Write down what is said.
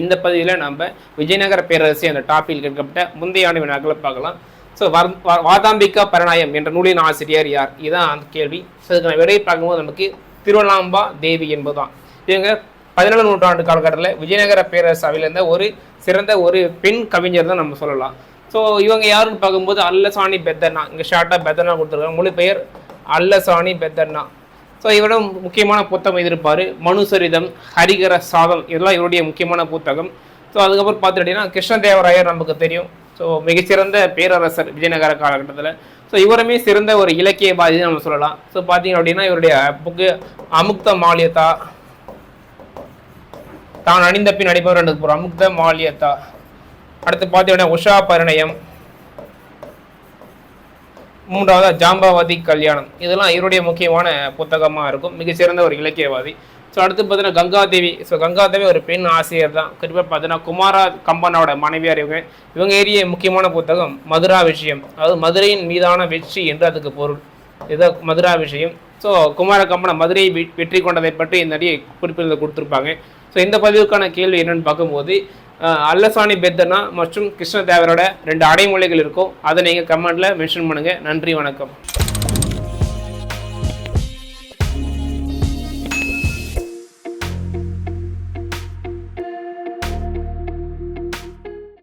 இந்த பதிவில் நம்ம விஜயநகர பேரரசு அந்த டாப்பில் கேட்கப்பட்ட முந்தைய ஆண்டு வினாக்களை பார்க்கலாம். ஸோ வாதாம்பிகா பரணாயம் என்ற நூலின் ஆசிரியர் யார்? இதுதான் அந்த கேள்வி. ஸோ இதுக்கான விடையை பார்க்கும்போது நமக்கு திருவண்ணாம்பா தேவி என்பதுதான். இவங்க 17ஆம் நூற்றாண்டு காலகட்டத்தில் விஜயநகர பேரரசாவில் இருந்த ஒரு சிறந்த ஒரு பெண் கவிஞர் தான் நம்ம சொல்லலாம். ஸோ இவங்க யாருன்னு பார்க்கும்போது அல்லசாணி பெத்தர்னா, இங்கே ஷார்ட்டாக பெத்தர்னா கொடுத்துருக்காங்க, மொழி பெயர் அல்லசாணி பெத்தர்னா. ஸோ இவரோட முக்கியமான புத்தகம் எதிர்ப்பார் மனுசரிதம், ஹரிகர சாதம், இதெல்லாம் இவருடைய முக்கியமான புத்தகம். ஸோ அதுக்கப்புறம் பார்த்துட்டீங்கன்னா கிருஷ்ணதேவராயர் நமக்கு தெரியும். ஸோ மிகச்சிறந்த பேரரசர் விஜயநகர காலகட்டத்தில். ஸோ இவருமே சிறந்த ஒரு இலக்கியவாதி நம்ம சொல்லலாம். ஸோ பார்த்தீங்க அப்படின்னா இவருடைய புக்கு அமுக்த மால்யதா, தான் அணிந்த பின் அடிப்பவர் போகிறோம் அமுக்த மால்யதா. அடுத்து பார்த்தீங்கன்னா உஷா பரிணயம், மூன்றாவது ஜாம்பவாதி கல்யாணம். இதெல்லாம் இவருடைய முக்கியமான புத்தகமாக இருக்கும். மிகச்சிறந்த ஒரு இலக்கியவாதி. ஸோ அடுத்து பார்த்தீங்கன்னா கங்காதேவி. ஸோ கங்காதேவி ஒரு பெண் ஆசிரியர் தான். குறிப்பாக பார்த்தீங்கன்னா குமாரா கம்பனோட மனைவியார் இவங்க ஏறிய முக்கியமான புத்தகம் மதுரா விஷயம், அதாவது மதுரையின் மீதான வெற்றி என்று அதுக்கு பொருள். இதுதான் மதுரா விஷயம். ஸோ குமார கம்பன மதுரையை வெற்றி கொண்டதை பற்றி இந்த அடியை குறிப்பில் கொடுத்துருப்பாங்க. ஸோ இந்த பதிவுக்கான கேள்வி என்னன்னு பார்க்கும்போது அல்லசாணி பெத்தர்னா மற்றும் கிருஷ்ணதேவரோட 2 அடைமொழிகள் இருக்கும். அதை நீங்கள் கமெண்ட்டில் மென்ஷன் பண்ணுங்கள். நன்றி, வணக்கம்.